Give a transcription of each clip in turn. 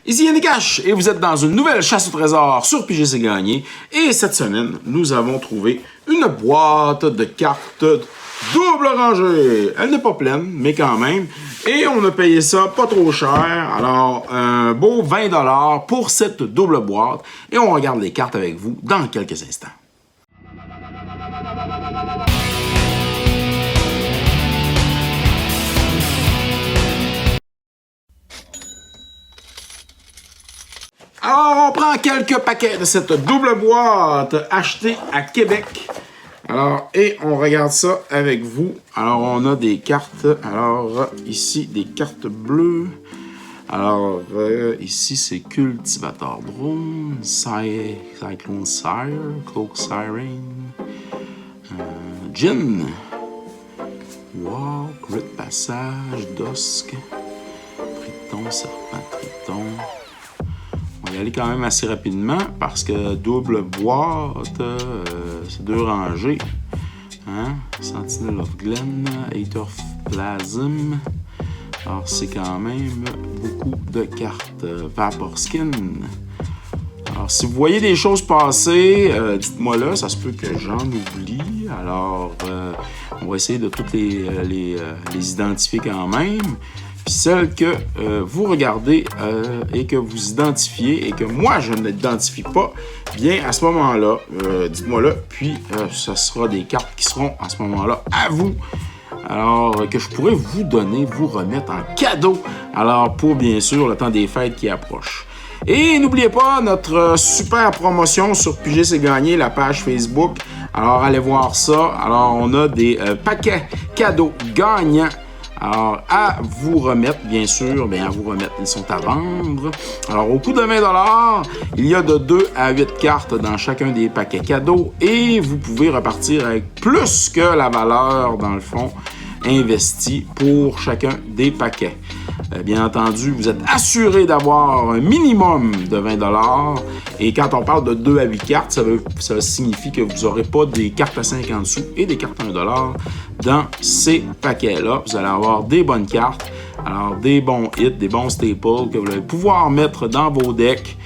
Ici Yannick H et vous êtes dans une nouvelle chasse au trésor sur Piger c'est gagné. Et cette semaine, nous avons trouvé une boîte de cartes double rangée. Elle n'est pas pleine, mais quand même. Et on a payé ça pas trop cher. Alors, un beau 20$ pour cette double boîte. Et on regarde les cartes avec vous dans quelques instants. Alors, on prend quelques paquets de cette double boîte achetée à Québec. Alors, et on regarde ça avec vous. Alors, on a des cartes. Alors, ici, des cartes bleues. Alors, ici, c'est Cultivator Drone, Cyclone Sire, Cloak Siren, Gin, Walk, Grit Passage, Dusk, Triton, Serpent Triton. On va y aller quand même assez rapidement parce que double boîte, c'est 2 rangées. Hein? Sentinel of Glen, Hater of Plasm. Alors, c'est quand même beaucoup de cartes. Vapor Skin. Alors, si vous voyez des choses passer, dites-moi là, ça se peut que j'en oublie. Alors, on va essayer de toutes les identifier quand même. Puis celles que vous regardez et que vous identifiez et que moi je ne l'identifie pas, bien à ce moment-là, dites-moi là, puis ce sera des cartes qui seront à ce moment-là à vous. Alors, que je pourrais vous donner, vous remettre en cadeau. Alors, pour bien sûr le temps des fêtes qui approche. Et n'oubliez pas notre super promotion sur Piger c'est gagné, la page Facebook. Alors, allez voir ça. Alors, on a des paquets cadeaux gagnants. Alors, à vous remettre, bien sûr, bien à vous remettre, ils sont à vendre. Alors, au coût de 20$, il y a de 2 à 8 cartes dans chacun des paquets cadeaux et vous pouvez repartir avec plus que la valeur, dans le fond, investie pour chacun des paquets. Bien entendu, vous êtes assuré d'avoir un minimum de 20$. Et quand on parle de 2 à 8 cartes, ça signifie que vous n'aurez pas des cartes à 50 sous et des cartes à 1$ dans ces paquets-là. Vous allez avoir des bonnes cartes, alors des bons hits, des bons staples que vous allez pouvoir mettre dans vos decks.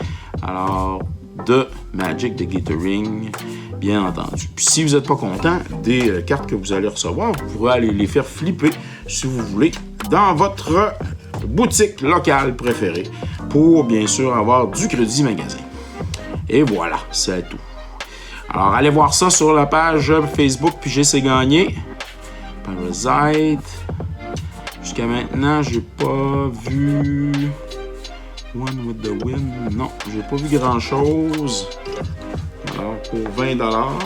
Alors, de Magic, de Gathering, bien entendu. Puis si vous n'êtes pas content des cartes que vous allez recevoir, vous pourrez aller les faire flipper, si vous voulez, dans votre boutique locale préférée pour, bien sûr, avoir du crédit magasin. Et voilà, c'est tout. Alors, allez voir ça sur la page Facebook Piger c'est gagné. Parasite. Jusqu'à maintenant, j'ai pas vu One with the Wind. Non, j'ai pas vu grand-chose. Alors, pour 20$, 30$.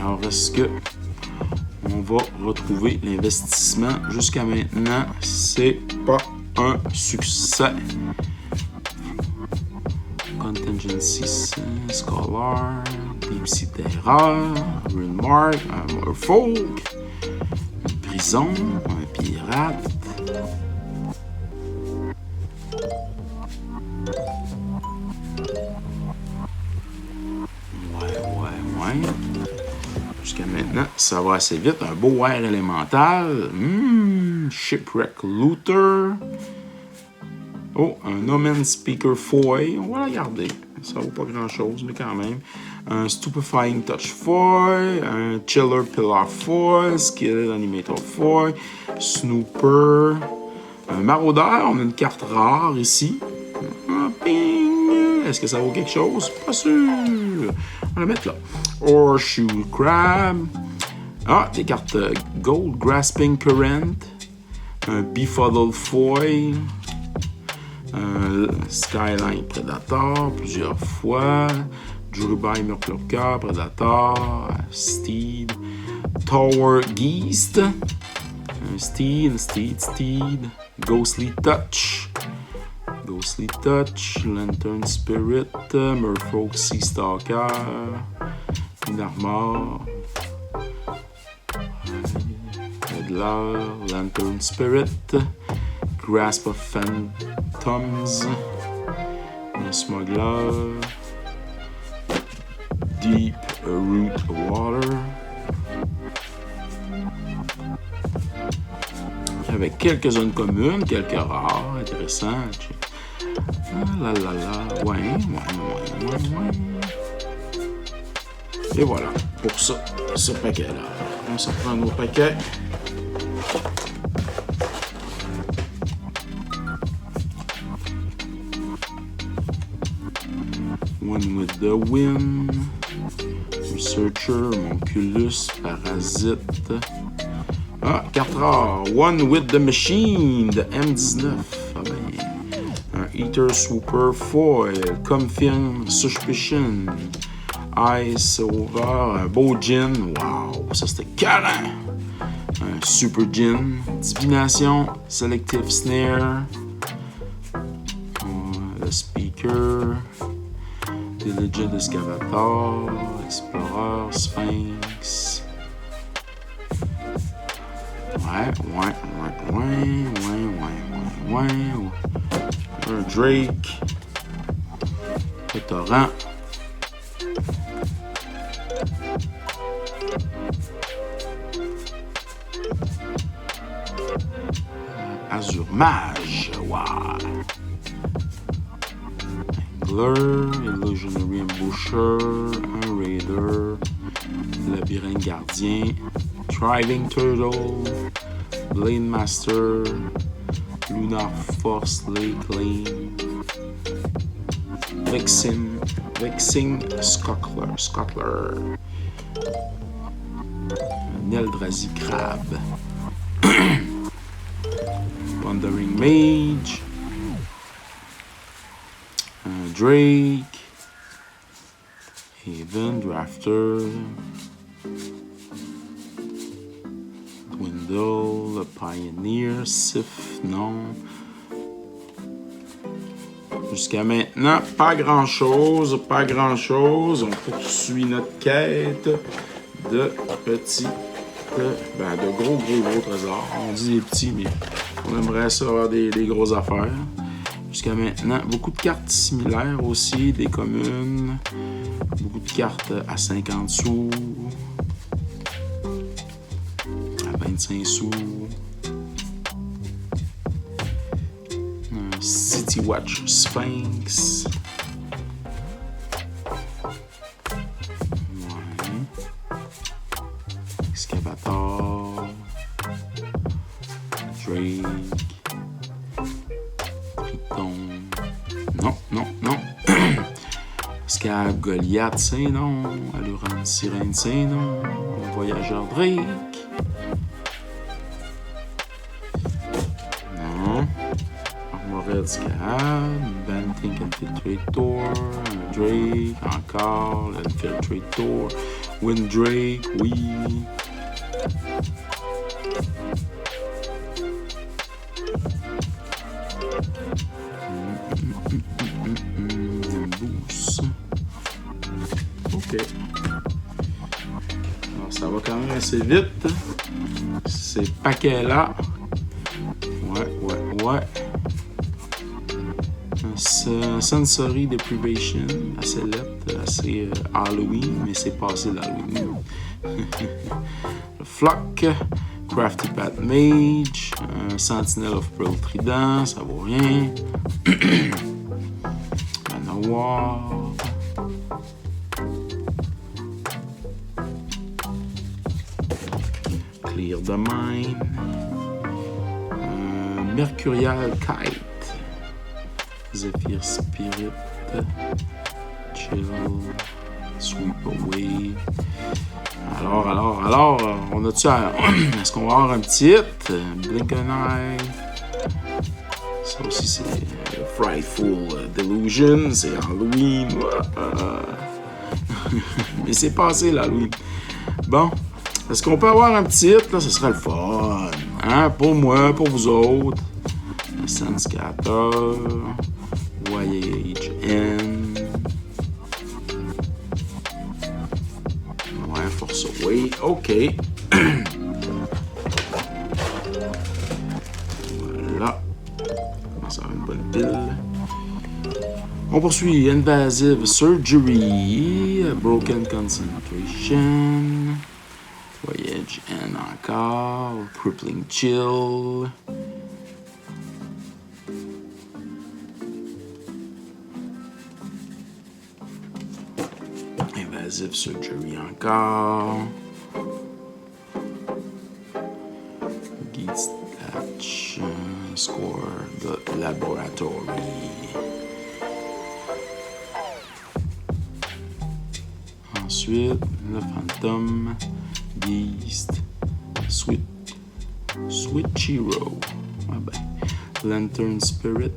Alors, est-ce que on va retrouver l'investissement? Jusqu'à maintenant, c'est pas un succès. Contingency, Scholar, Deep Sea Terror, Runemark, un Merfolk, une prison, un pirate. Ouais. Jusqu'à maintenant, ça va assez vite. Un beau air élémental. Shipwreck Looter. Oh, un Omen Speaker Foy. On va la garder. Ça vaut pas grand-chose, mais quand même. Un Stupefying Touch Foy. Un Chiller Pillar Foy. Skilled Animator Foy. Snooper. Un Maraudeur. On a une carte rare ici. Ping! Est-ce que ça vaut quelque chose? Pas sûr. On va la mettre là. Horseshoe Crab. Ah, des cartes Gold. Grasping Current. Un Befuddled Foy. Skyline Predator, plusieurs fois. Drubai Murklurker, Predator. Steed. Tower Geist. Un Steed. Ghostly Touch. Lantern Spirit. Merfolk Sea Stalker. Une Armor. Peddler. Lantern Spirit. Grasp of Phantom. Tums, le Smuggler, Deep Root Water, avec quelques zones communes, quelques rares, intéressants. Ah là là là, ouais. Et voilà, pour ça, ce paquet-là. On s'en prend nos paquets. One with the Wind, Researcher, Monculus, Parasite. Ah, 4 rares. One with the Machine de M19. Ah ben, un Eater Swooper Foil, Confirm Suspicion, Ice Over, un beau Gin. Wow, ça c'était carré. Un Super Gin, Divination, Selective Snare, le Speaker, Diligent Excavator, Explorer, Sphinx. Ouais. Un Drake. Le Torrent. Azur Mage. Wow. Angler. Illusionary Embusher. Un Raider. Labyrinthe Gardien. Thriving Turtle. Blade Master. Lunar Force Lake Lane. Vexing Scuttler. Eldrazi Crab. Pondering Mage. Drake. Haven Drafter. Dwindle, Pioneer, Sif, non. Jusqu'à maintenant, pas grand-chose. On poursuit notre quête de petits, de gros trésors. On dit des petits, mais on aimerait ça avoir des grosses affaires. Jusqu'à maintenant, beaucoup de cartes similaires aussi, des communes. Beaucoup de cartes à 50 sous. 25 sous. City Watch Sphinx. Ouais. Excavator. Drake. Triton. Non. Scab, Goliath, c'est non. Allurant, Sirène, c'est non. Voyageur Drake. Red Scab, Banting Infiltrator, Drake, encore, l'Infiltrator, Wind Drake, oui. Boost. Ok. Alors, ça va quand même assez vite. Ces paquets-là. Ouais. Sensory Deprivation, assez lettre, assez Halloween, mais c'est passé l'Halloween. Le Flock, Crafty Pat Mage, Sentinel of Pearl Trident, ça vaut rien. Manowar. Clear the Mine. Mercurial Kite. Zephyr Spirit, Chill, Sweep Away. Alors, on a-tu est-ce qu'on va avoir un petit hit? Blink an Eye. Ça aussi, c'est Frightful Delusion, c'est Halloween. Mais c'est passé l'Halloween. Bon, est-ce qu'on peut avoir un petit hit? Là, ce serait le fun. Hein? Pour moi, pour vous autres. Sunscatter. Voyage N. Ouais, Force Away. OK. Voilà. Ça va une bonne pile. On poursuit Invasive Surgery, Broken Concentration, Voyage and encore, Crippling Chill. Invasive Surgery encore. Geeks Hatch, Score, The Laboratory. Ensuite, le Phantom, Beast, Switchero, ah ben. Lantern Spirit,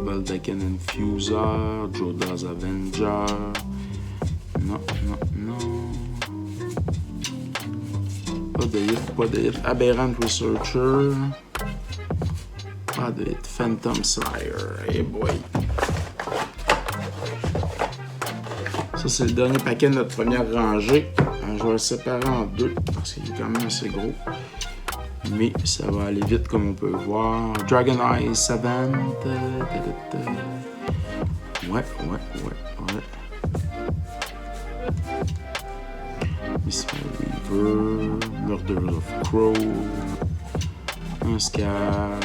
Baldacan Infuser, Joda's Avenger. Non. Pas de hit. Aberrant Researcher. Pas de hit. Phantom Slayer. Hey boy. Ça, c'est le dernier paquet de notre première rangée. Je vais le séparer en deux parce qu'il est quand même assez gros. Mais ça va aller vite comme on peut voir. Dragon Eye Savant. Ouais. Mystical Weaver. Murder of Crow. Un Scab.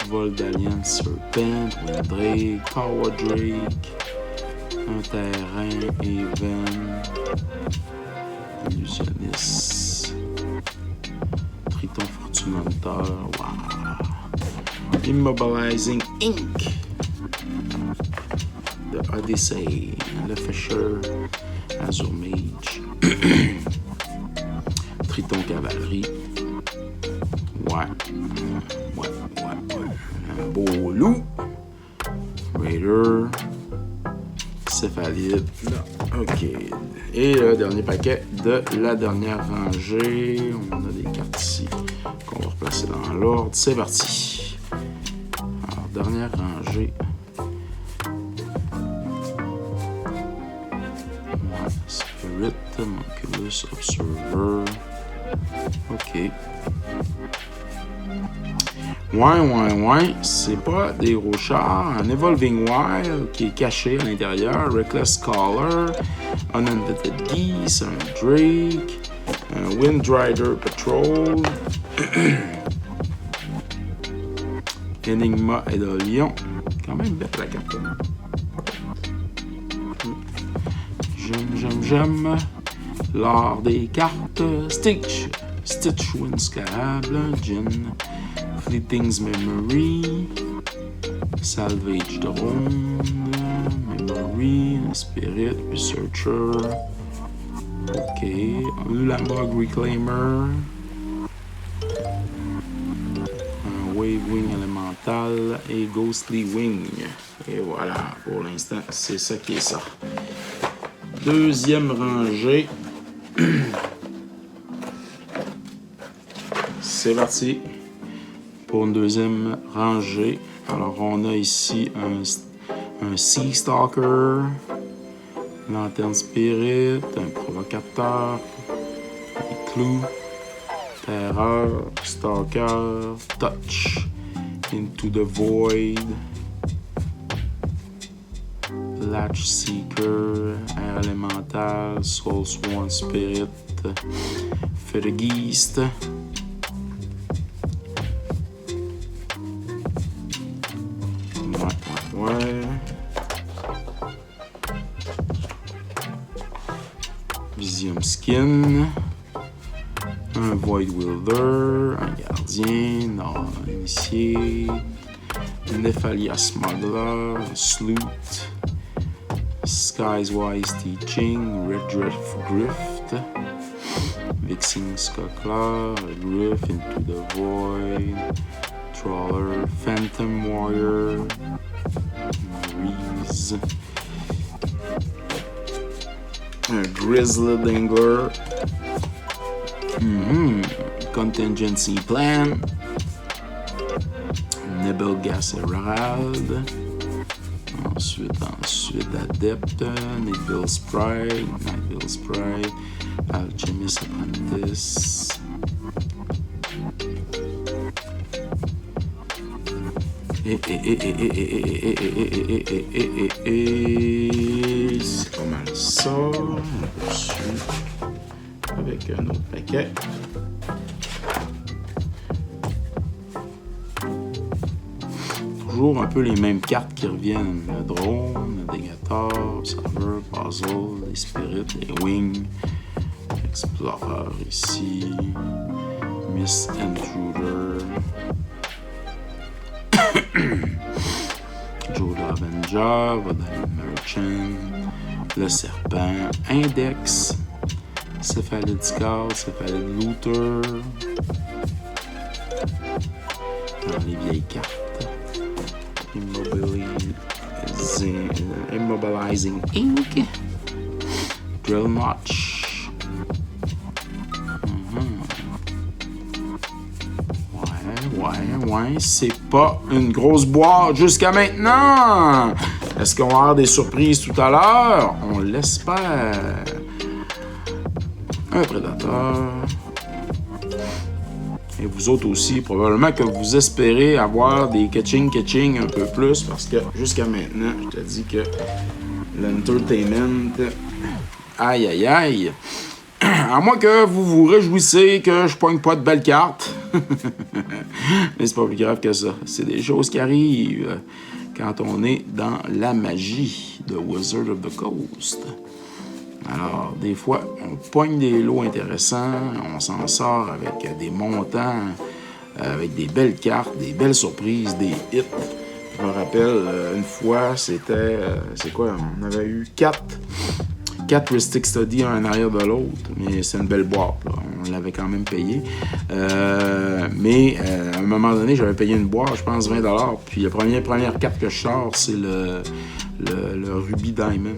Vol d'Alien Serpent. Windrake. Power Drake. Un terrain, Even, Illusionniste, Triton Fortune Hunter, wow. Immobilizing Inc. The Odyssey, Le Fisher, Azure Mage, Triton Cavalerie, ouais. Un beau loup, Raider, Céphalide. OK. Et le dernier paquet de la dernière rangée. On a des cartes ici qu'on va replacer dans l'ordre. C'est parti. Alors, dernière rangée. Spirit, Monculus, Observer. OK. Ouais. C'est pas des gros chars. Un Evolving Wild qui est caché à l'intérieur. Reckless Caller. Uninvited Geese. Un Drake. Un Windrider Patrol. Enigma et de Lion. Quand même belle la carte. J'aime. L'art des cartes. Stitch Windscable. Gin. Fleeting's Memory, Salvage Drone, Memory, Spirit, Researcher, OK, Ulamog Reclaimer, un Wave Wing Elemental et Ghostly Wing. Et voilà, pour l'instant, c'est ça qui est ça. Deuxième rangée. C'est parti. Pour une deuxième rangée. Alors, on a ici un Sea Stalker, Lanterne Spirit, un Provocateur, des Clous, Terreur, Stalker, Touch, Into the Void, Latch Seeker, Air Elemental, Soul Sworn Spirit, Fergeist. Visium Skin, un Void Wielder, un Gardien, non initié, Nephalia Smuggler, un Sloot, Sky's Wise Teaching, Red Grift, Vixing Scuckler, Griff Into the Void, Trawler, Phantom Warrior, Reese, un Grizzly Dangler, Contingency Plan, Nebelgas Herald, ensuite Adept, Nightbill Sprite, Alchemist Apprentice, C'est pas mal ça. On poursuit avec un autre paquet. Toujours un peu les mêmes cartes qui reviennent. Le drone, le dégateur, serveur, puzzle, les spirits, les wings, explorer ici, Miss Intruder, Joe Avenger, Vodalene Merchant, le serpent, Index, Céphalide Scout, Céphalide Looter, dans les vieilles cartes. Immobilizing Ink, Drill Notch. Ouais, c'est pas une grosse boîte jusqu'à maintenant. Est-ce qu'on va avoir des surprises tout à l'heure? On l'espère. Un prédateur. Et vous autres aussi, probablement que vous espérez avoir des catching un peu plus, parce que jusqu'à maintenant, je te dis que l'entertainment, aïe. À moins que vous vous réjouissez que je pogne pas de belles cartes. Mais c'est pas plus grave que ça. C'est des choses qui arrivent quand on est dans la magie de Wizard of the Coast. Alors, des fois, on pogne des lots intéressants, on s'en sort avec des montants, avec des belles cartes, des belles surprises, des hits. Je me rappelle, une fois, c'était... c'est quoi? On avait eu 4 Ristic Study un en arrière de l'autre, mais c'est une belle boîte, là. On l'avait quand même payé. Mais à un moment donné, j'avais payé une boîte, je pense 20$, puis la première carte que je sors, c'est le Ruby Diamond.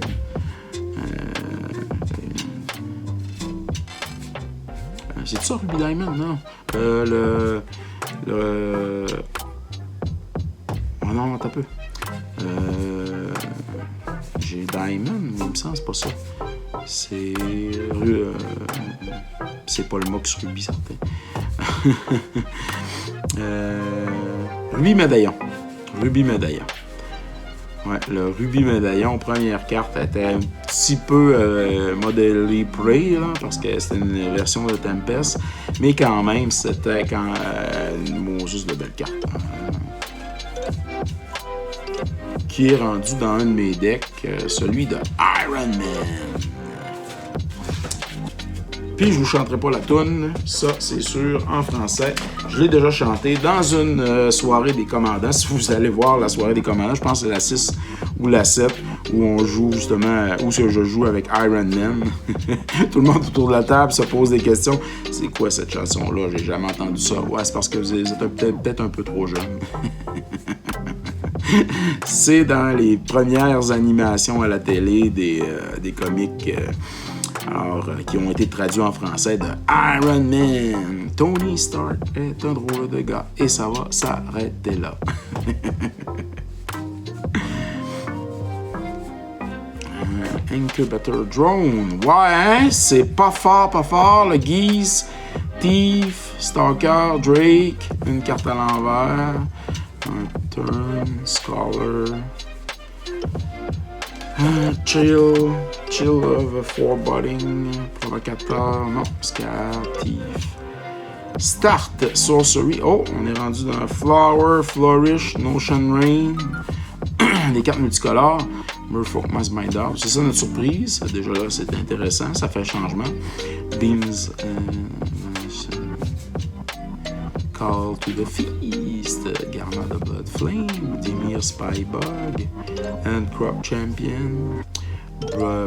C'est ça, Ruby Diamond, non? Oh non, attends un peu. J'ai Diamond, mais il me semble que c'est pas ça. C'est pas le Mox Ruby, certain. Ruby Médaillon. Ouais, le Ruby Médaillon, première carte, était un petit peu modélée Prey, là, parce que c'était une version de Tempest, mais quand même, c'était juste de belle carte. Qui est rendu dans un de mes decks, celui de Iron Man. Puis je vous chanterai pas la toune, ça c'est sûr, en français. Je l'ai déjà chanté dans une soirée des commandants. Si vous allez voir la soirée des commandants, je pense que c'est la 6 ou la 7, où on joue justement, où je joue avec Iron Man. Tout le monde autour de la table se pose des questions. C'est quoi cette chanson-là? J'ai jamais entendu ça. Ouais, c'est parce que vous êtes peut-être un peu trop jeune. C'est dans les premières animations à la télé des comics qui ont été traduits en français de Iron Man. Tony Stark est un drôle de gars et ça va s'arrêter là. Incubator Drone. Ouais, hein? C'est pas fort, le Geese, Thief, Stalker, Drake, une carte à l'envers. Un turn, scholar, chill of a foreboding, provocateur, non, scar, thief. Start, sorcery, oh, on est rendu dans flower, flourish, notion rain, des cartes multicolores, Merfolk Mass Binder, c'est ça notre surprise, déjà là c'est intéressant, ça fait changement. Beams, Call to the Feast, Garma the Blood Flame, Dimir Spybug, Handcrop Champion,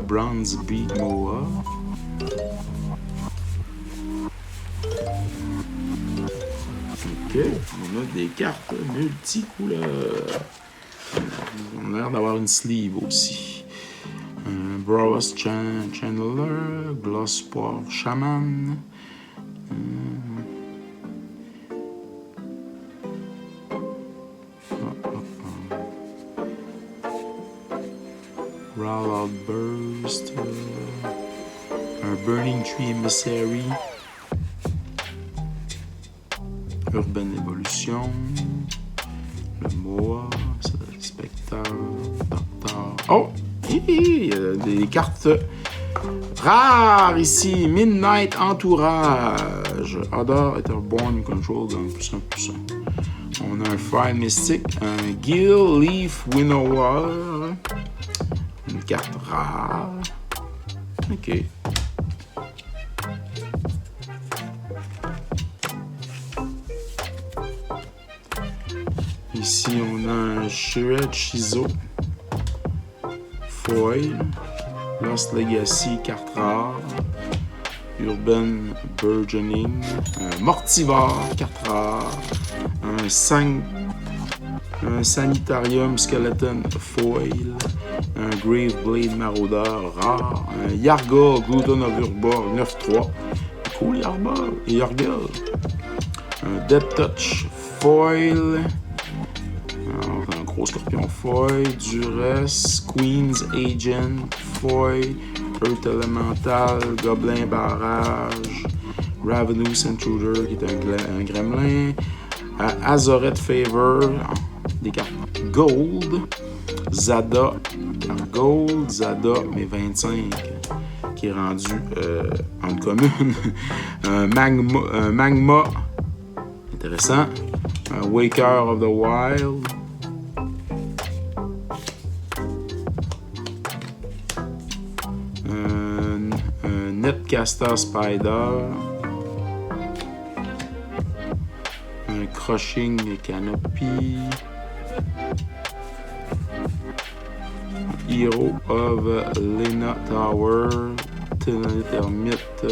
Bronze Big Moa. Ok, on a des cartes multicouleurs. On a l'air d'avoir une sleeve aussi. Browse Channeler, Glosspore Shaman. Roll Out Burst, un Burning Tree Emissary, Urban Evolution, Le Moa, Spectre, Docteur. Oh! Il y a des cartes rares ici. Midnight Entourage. Hadar, Etherborn, Control, dans +1/+1. On a un Fire Mystic, un Gil Leaf Winnower. Une carte rare. OK. Ici, on a un Shred Shizo. Foil. Lost Legacy, carte rare. Urban Burgeoning. Un Mortivar, carte rare. Un Sanitarium Skeleton Foil. Un Grave Blade Marauder rare. Un Yarga Glutton of Urborg 9/3. Cool Yarga. Un Dead Touch Foil. Alors, un gros scorpion foil, Duress, Queen's Agent, foil, Earth Elemental, Goblin Barrage, Ravenous Intruder qui est un gremlin, Azoret Favor, des cartes Gold, Zada, carte Gold, Zada, mais 25, qui est rendu en commune, un Magma, intéressant, un Waker of the Wild, un Netcaster Spider, un Crushing Canopy, Hero of Lena Tower, Termite,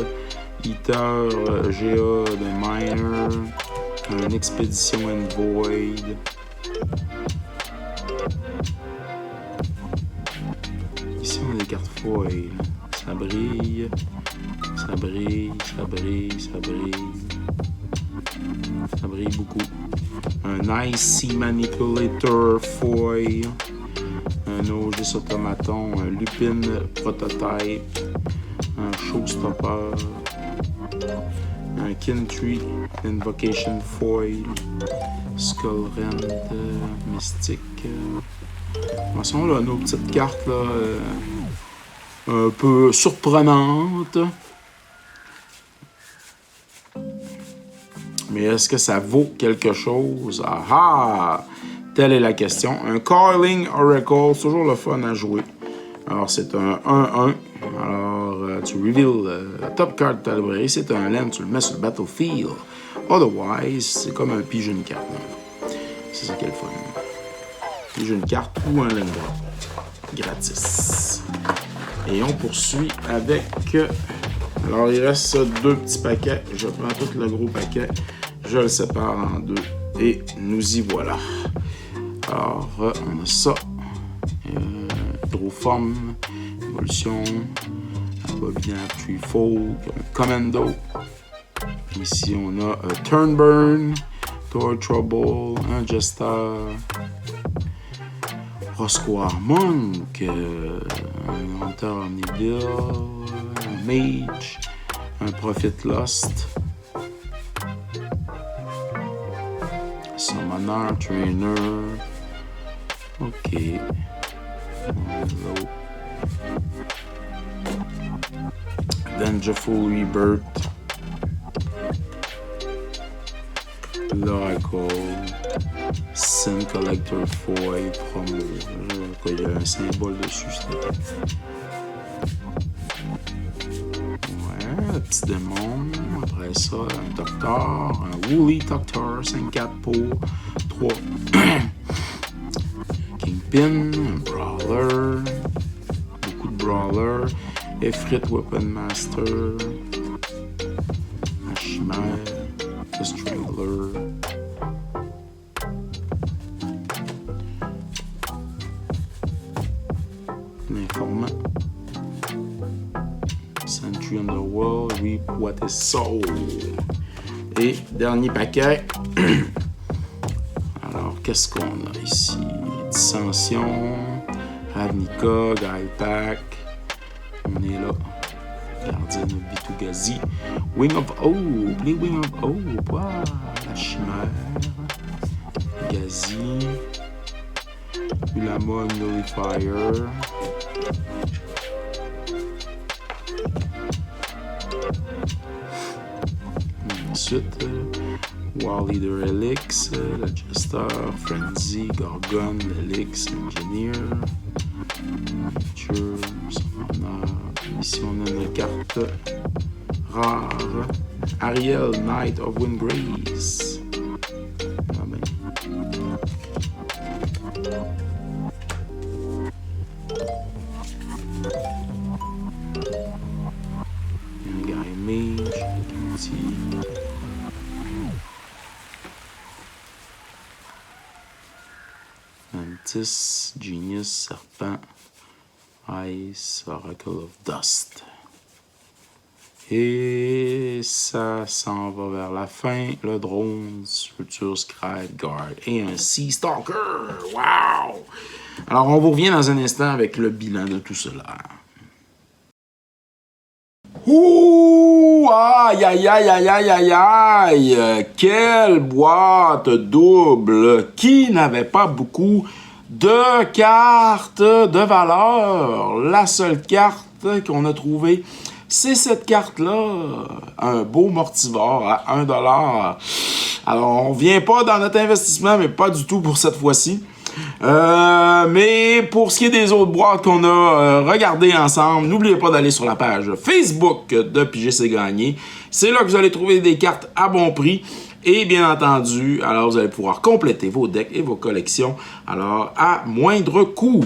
Eater, GA de Miner, un Expedition and Void, ici on a des cartes foil, ça brille, ça brille, ça brille, ça brille, ça brille beaucoup, un Icy Manipulator foil, un Ogis Automaton, un Lupin Prototype, un Showstopper, un Kintree Invocation Foil, Skullrent, Mystique. De toute façon, là, nos petites cartes là, un peu surprenantes. Mais est-ce que ça vaut quelque chose? Ah ah! Telle est la question. Un Carling Oracle, c'est toujours le fun à jouer. Alors, c'est un 1-1. Alors, tu reveals la top card de ta librairie. C'est un land, tu le mets sur le battlefield. Otherwise, c'est comme un pige une carte. C'est ça qui est le fun. Pige une carte ou un land gratis. Et on poursuit avec... Alors, il reste 2 petits paquets. Je prends tout le gros paquet. Je le sépare en 2. Et nous y voilà. Alors, on a ça. Hydroforme, Évolution, Abominable Treefolk, Commando. Ici, on a Turnburn, Tour Trouble, un Jester, Roscoe Monk, un Hunter Omniville, un Mage, un Prophet Lost, Summoner, Trainer. OK. Vengeful Rebirth. L'Oracle. Sin Collector Foil Promo. Il y a un symbole dessus, ouais, un petit démon. Après ça, un Docteur. Un Woolly Docteur. 5/4 pour 3. Kingpin, un Brawler, beaucoup de Brawler, Efrit Weapon Master, un Chimère, un Strangler, un Informant, Sentry Underworld, Reap What Is Soul. Et dernier paquet. Alors, qu'est-ce qu'on a ici? Dissension, Ravnica, Gaipak, on est là, Gardien de Bitugazi, Wing of Hope, les Wing of Hope, wow, la Chimère, Gazi, Ulama Nullifier, ensuite Wall Leader Helix, la Jester, Frenzy, Gorgon, Helix, Engineer, Nature, Summoner. Ici on a une carte rare, Ariel, Knight of Windgrace. Ah ben. Un Guy Mage, petit. Mantis, Genius, Serpent, Ice, Oracle of Dust. Et ça s'en va vers la fin. Le drone, Future Scribe Guard et un Sea Stalker. Wow! Alors, on vous revient dans un instant avec le bilan de tout cela. Ouh! Aïe, aïe, aïe, aïe, aïe, aïe, aïe! Quelle boîte double! Qui n'avait pas beaucoup de cartes de valeur? La seule carte qu'on a trouvée, c'est cette carte-là, un beau mortivore à 1$. Alors, on vient pas dans notre investissement, mais pas du tout pour cette fois-ci. Mais pour ce qui est des autres boîtes qu'on a regardées ensemble, n'oubliez pas d'aller sur la page Facebook de Piger C'est Gagné. C'est là que vous allez trouver des cartes à bon prix. Et bien entendu, alors vous allez pouvoir compléter vos decks et vos collections alors à moindre coût.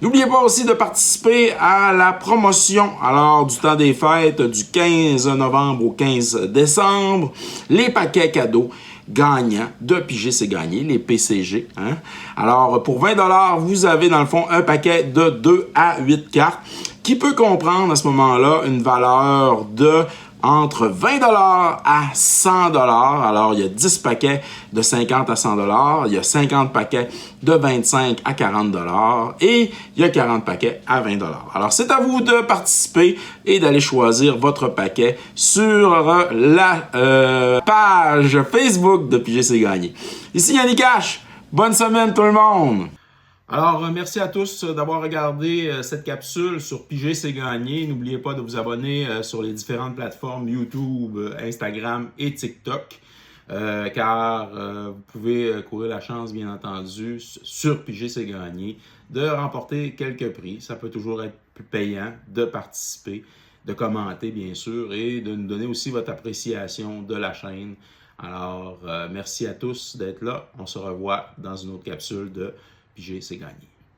N'oubliez pas aussi de participer à la promotion alors du temps des fêtes du 15 novembre au 15 décembre. Les paquets cadeaux gagnants de Piger C'est Gagné, les PCG. Hein? Alors, pour 20$, vous avez dans le fond un paquet de 2 à 8 cartes qui peut comprendre à ce moment-là une valeur de entre 20$ à 100$. Alors, il y a 10 paquets de 50 à 100$. Il y a 50 paquets de 25 à 40$ et il y a 40 paquets à 20$. Alors, c'est à vous de participer et d'aller choisir votre paquet sur la page Facebook de Piger C'est Gagné. Ici Yannick H. Bonne semaine tout le monde! Alors, merci à tous d'avoir regardé cette capsule sur Piger C'est Gagné. N'oubliez pas de vous abonner sur les différentes plateformes YouTube, Instagram et TikTok. Car vous pouvez courir la chance, bien entendu, sur Piger C'est Gagné, de remporter quelques prix. Ça peut toujours être plus payant de participer, de commenter, bien sûr, et de nous donner aussi votre appréciation de la chaîne. Alors, merci à tous d'être là. On se revoit dans une autre capsule de Piger C'est Gagné.